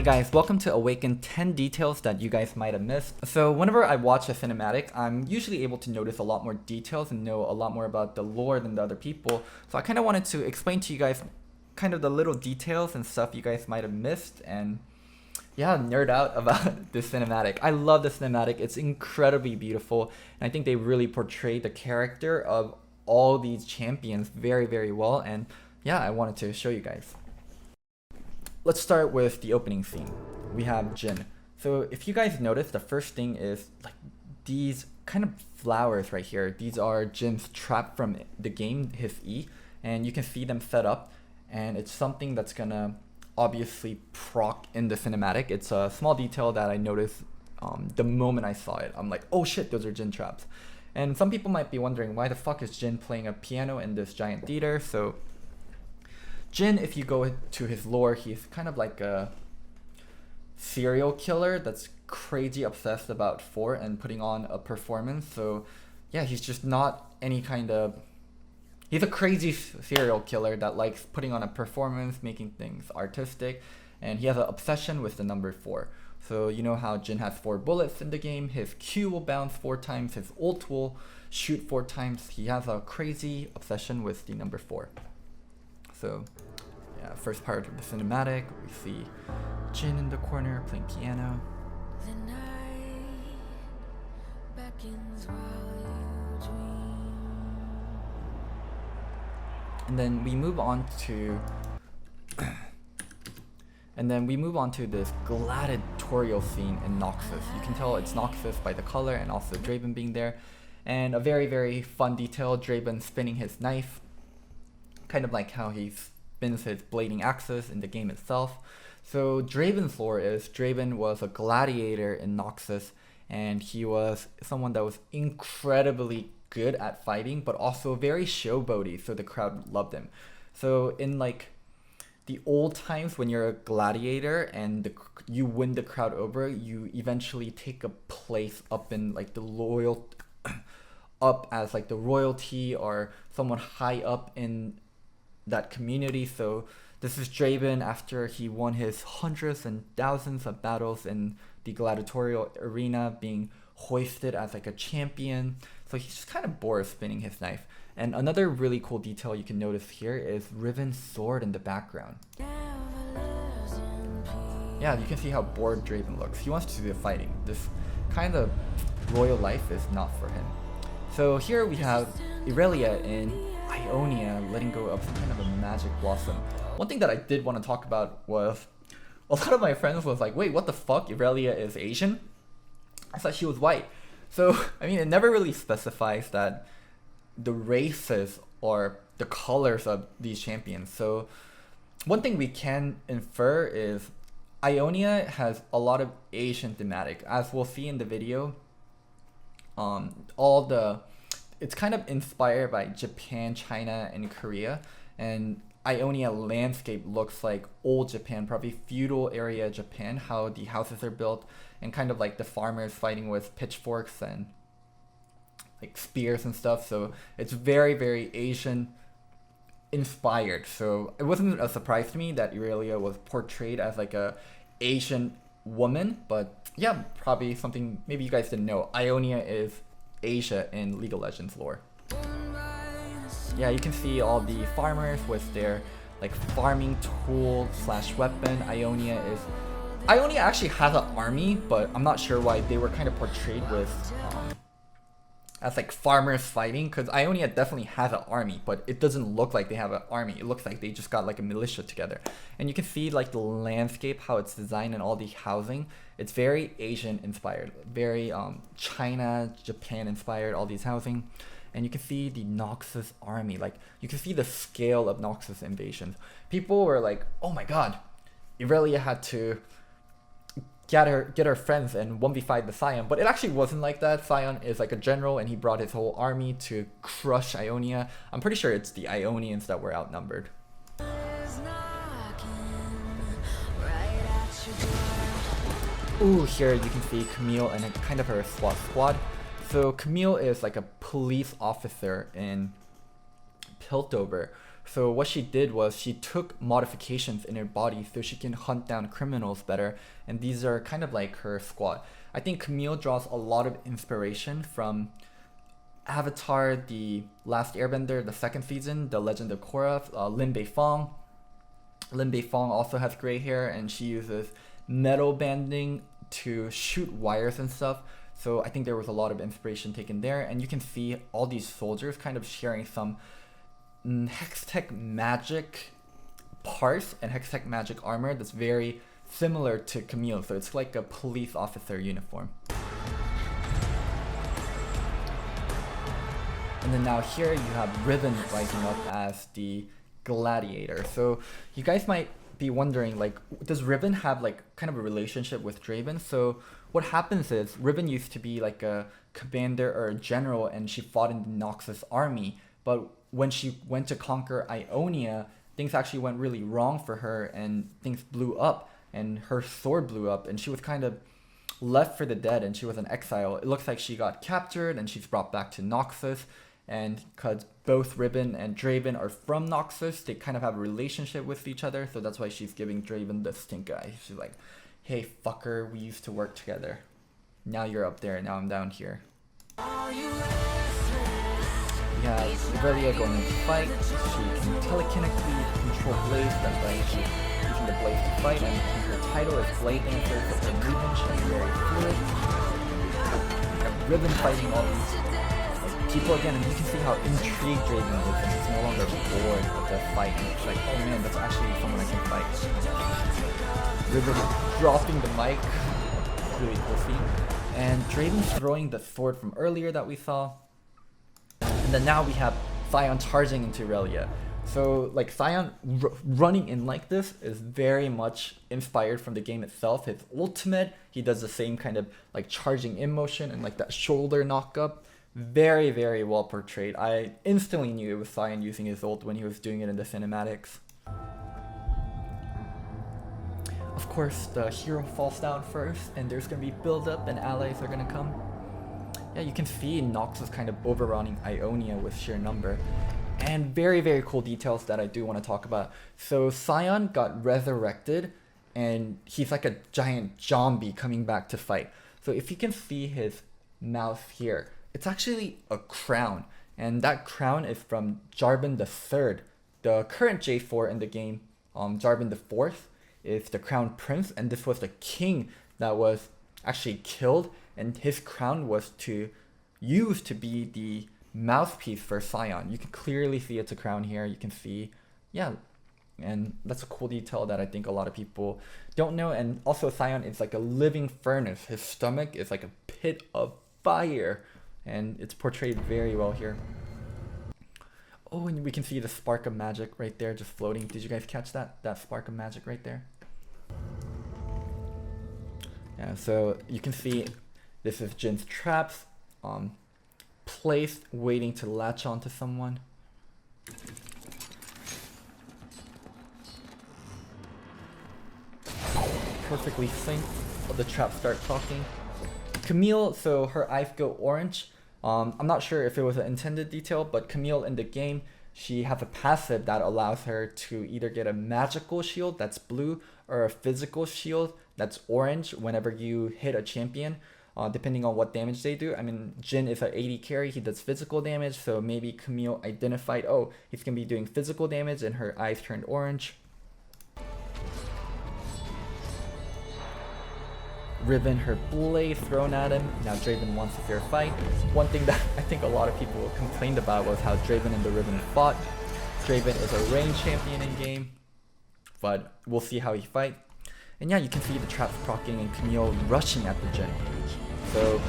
guys, welcome to Awaken 10 details that you guys might have missed. So whenever I watch a cinematic, I'm usually able to notice a lot more details and know a lot more about the lore than the other people. So I kind of wanted to explain to you guys kind of the little details and stuff you guys might have missed and yeah, nerd out about this cinematic. I love the cinematic. It's incredibly beautiful and I think they really portray the character of all these champions very, very well, and yeah, I wanted to show you guys. Let's start with the opening scene. We have Jin. So if you guys notice, the first thing is like these kind of flowers right here. These are Jin's trap from the game, his E, and you can see them set up, and it's something that's gonna obviously proc in the cinematic. It's a small detail that I noticed the moment I saw it. I'm like, oh shit, those are Jin traps. And some people might be wondering, why the fuck is Jin playing a piano in this giant theater? So Jin, if you go to his lore, he's kind of like a serial killer that's crazy obsessed about sport and putting on a performance. So yeah, he's just not any kind of... He's a crazy serial killer that likes putting on a performance, making things artistic, and he has an obsession with the number 4. So you know how Jin has 4 bullets in the game, his Q will bounce 4 times, his ult will shoot 4 times. He has a crazy obsession with the number 4. So yeah, first part of the cinematic, we see Jin in the corner playing piano. The night beckons while you dream. And then we move on to this gladiatorial scene in Noxus. You can tell it's Noxus by the color and also Draven being there. And a very, very fun detail, Draven spinning his knife, kind of like how he spins his blading axes in the game itself. So Draven's lore is Draven was a gladiator in Noxus, and he was someone that was incredibly good at fighting, but also very showboaty, so the crowd loved him. So in like the old times when you're a gladiator and you win the crowd over, you eventually take a place up in like the loyal up as like the royalty or someone high up in that community. So this is Draven after he won his hundreds and thousands of battles in the gladiatorial arena, being hoisted as like a champion. So he's just kind of bored spinning his knife. And another really cool detail you can notice here is Riven's sword in the background. Yeah, you can see how bored Draven looks. He wants to do the fighting. This kind of royal life is not for him. So here we have Irelia in Ionia letting go of some kind of a magic blossom. One thing that I did want to talk about was a lot of my friends was like, wait, what the fuck? Irelia is Asian? I thought she was white. So, I mean, it never really specifies that the races or the colors of these champions. So one thing we can infer is Ionia has a lot of Asian thematic. As we'll see in the video, it's kind of inspired by Japan, China, and Korea. And Ionia landscape looks like old Japan, probably feudal area Japan, how the houses are built, and kind of like the farmers fighting with pitchforks and like spears and stuff. So it's very, very Asian inspired. So it wasn't a surprise to me that Irelia was portrayed as like a Asian woman, but yeah, probably something maybe you guys didn't know. Ionia is Asia in League of Legends lore. Yeah, you can see all the farmers with their like farming tool slash weapon. Ionia actually has an army, but I'm not sure why they were kind of portrayed with as like farmers fighting, because Ionia definitely has an army, but it doesn't look like they have an army. It looks like they just got like a militia together. And you can see like the landscape, how it's designed, and all the housing. It's very Asian inspired, very China, Japan inspired, all these housing. And you can see the Noxus army, like you can see the scale of Noxus invasions. People were like, oh my god, Irelia had to get her friends and 1v5 the Scion, but it actually wasn't like that. Scion is like a general and he brought his whole army to crush Ionia. I'm pretty sure it's the Ionians that were outnumbered. Ooh, here you can see Camille and kind of her SWAT squad. So Camille is like a police officer in Piltover. So what she did was she took modifications in her body so she can hunt down criminals better, and these are kind of like her squad. I think Camille draws a lot of inspiration from Avatar, The Last Airbender, the second season, The Legend of Korra, Lin Beifong. Lin Beifong also has gray hair, and she uses metal banding to shoot wires and stuff. So I think there was a lot of inspiration taken there, and you can see all these soldiers kind of sharing some HEXTECH magic parts and HEXTECH magic armor that's very similar to Camille. So it's like a police officer uniform. And then now here you have Riven rising up as the gladiator. So you guys might be wondering, like, does Riven have like kind of a relationship with Draven? So what happens is Riven used to be like a commander or a general, and she fought in the Noxus army. But when she went to conquer Ionia, things actually went really wrong for her, and things blew up, and her sword blew up, and she was kind of left for the dead, and she was in exile. It looks like she got captured, and she's brought back to Noxus. And because both Riven and Draven are from Noxus, they kind of have a relationship with each other. So that's why she's giving Draven the stink eye. She's like, hey, fucker, we used to work together. Now you're up there, now I'm down here. We have Irelia going into fight. She can telekinetically control Blaze. That's why she's using the Blaze to fight. And her title is Blade Dancer, so her movement should be very fluid. We have Riven fighting all these people again, and you can see how intrigued Draven is, and he's no longer bored with the fight. And it's like, oh man, that's actually someone I can fight. Riven dropping the mic, really cool scene. And Draven throwing the sword from earlier that we saw. And then now we have Sion charging into Irelia. So like Sion running in like this is very much inspired from the game itself. His ultimate, he does the same kind of like charging in motion and like that shoulder knock up. Very, very well portrayed. I instantly knew it was Sion using his ult when he was doing it in the cinematics. Of course, the hero falls down first, and there's going to be build-up, and allies are going to come. Yeah, you can see Noxus kind of overrunning Ionia with sheer number. And very, very cool details that I do want to talk about. So Sion got resurrected, and he's like a giant zombie coming back to fight. So if you can see his mouth here, it's actually a crown, and that crown is from Jarvan III. The current J4 in the game, Jarvan IV, is the crown prince, and this was the king that was actually killed, and his crown was to use to be the mouthpiece for Sion. You can clearly see it's a crown here. You can see, yeah, and that's a cool detail that I think a lot of people don't know. And also Sion is like a living furnace. His stomach is like a pit of fire. And it's portrayed very well here. Oh, and we can see the spark of magic right there just floating. Did you guys catch that? That spark of magic right there? Yeah, so you can see this is Jin's traps placed, waiting to latch onto someone. Perfectly synced. The traps start talking. Camille, so her eyes go orange. I'm not sure if it was an intended detail, but Camille in the game, she has a passive that allows her to either get a magical shield that's blue or a physical shield that's orange whenever you hit a champion, depending on what damage they do. I mean, Jin is an 80 carry, he does physical damage, so maybe Camille identified, oh, he's going to be doing physical damage, and her eyes turned orange. Riven, her blade thrown at him. Now Draven wants a fair fight. One thing that I think a lot of people complained about was how Draven and the Riven fought. Draven is a range champion in game, but we'll see how he fights. And yeah, you can see the traps proccing and Camille rushing at the Jin. So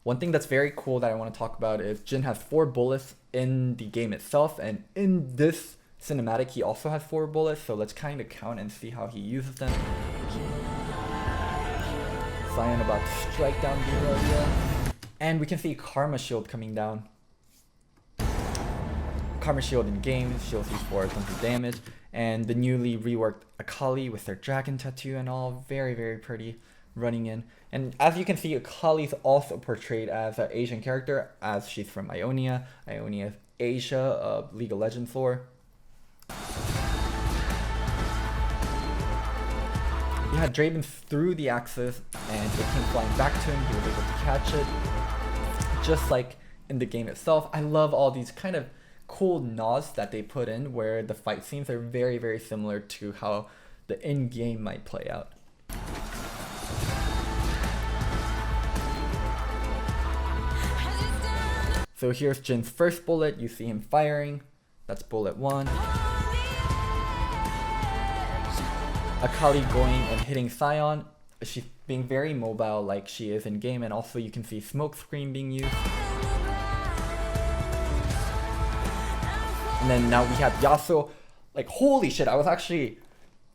one thing that's very cool that I want to talk about is Jin has 4 bullets in the game itself, and in this cinematic he also has 4 bullets. So let's kind of count and see how he uses them. Sion about to strike down Irelia. And we can see Karma Shield coming down. Karma Shield in game, shields you for tons of damage. And the newly reworked Akali with their dragon tattoo and all, very, very pretty, running in. And as you can see, Akali is also portrayed as an Asian character, as she's from Ionia. Ionia Asia of League of Legends lore. Yeah, Draven threw the axis and it came flying back to him. He was able to catch it, just like in the game itself. I love all these kind of cool nods that they put in where the fight scenes are very, very similar to how the in-game might play out. So here's Jin's first bullet. You see him firing. That's bullet 1. Akali going and hitting Sion. She's being very mobile like she is in game, and also you can see smoke screen being used. And then now we have Yasuo. Like, holy shit, I was actually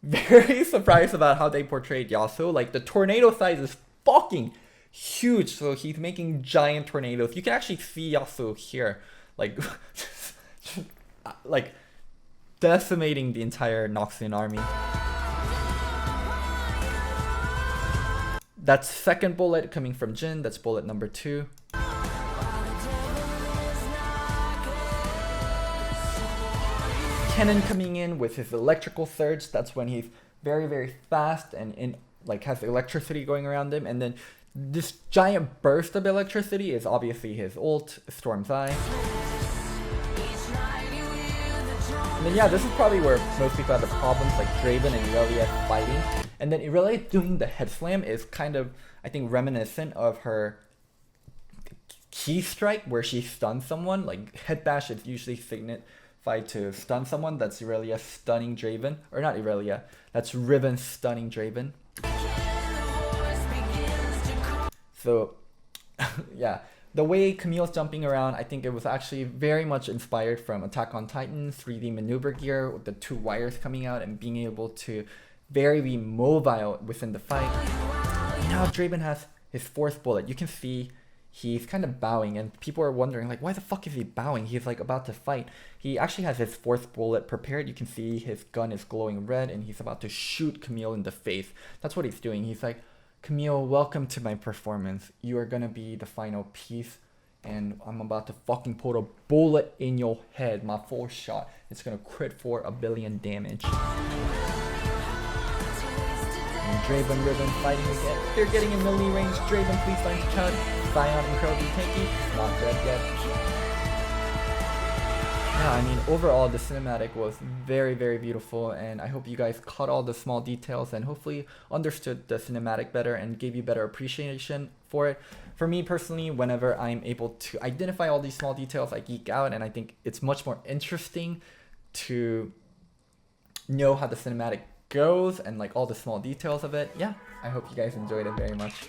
very surprised about how they portrayed Yasuo. Like, the tornado size is fucking huge, so he's making giant tornadoes. You can actually see Yasuo here, like, like decimating the entire Noxian army. That's second bullet coming from Jin. That's bullet number 2. Kennen coming in with his electrical surge. That's when he's very, very fast and in like has electricity going around him. And then this giant burst of electricity is obviously his ult, Storm's Eye. And then yeah, this is probably where most people have the problems, like Draven and Irelia fighting. And then Irelia doing the head slam is kind of, I think, reminiscent of her key strike where she stuns someone. Like head bash is usually signified to stun someone. That's Irelia stunning Draven. Or not Irelia, that's Riven stunning Draven. So yeah, the way Camille's jumping around, I think it was actually very much inspired from Attack on Titan, 3D maneuver gear with the 2 wires coming out and being able to very be mobile within the fight. Now Draven has his 4th bullet. You can see he's kind of bowing, and people are wondering like, why the fuck is he bowing? He's like about to fight. He actually has his 4th bullet prepared. You can see his gun is glowing red and he's about to shoot Camille in the face. That's what he's doing. He's like, Camille, welcome to my performance. You are gonna be the final piece, and I'm about to fucking put a bullet in your head. My 4th shot. It's gonna crit for 1 billion damage. And Draven, Riven fighting again. They're getting in melee range. Draven, please find the cut. Sion incredibly tanky. Not dead yet. Yeah, I mean, overall, the cinematic was very, very beautiful, and I hope you guys caught all the small details and hopefully understood the cinematic better and gave you better appreciation for it. For me personally, whenever I'm able to identify all these small details, I geek out, and I think it's much more interesting to know how the cinematic goes and like all the small details of it. Yeah, I hope you guys enjoyed it very much.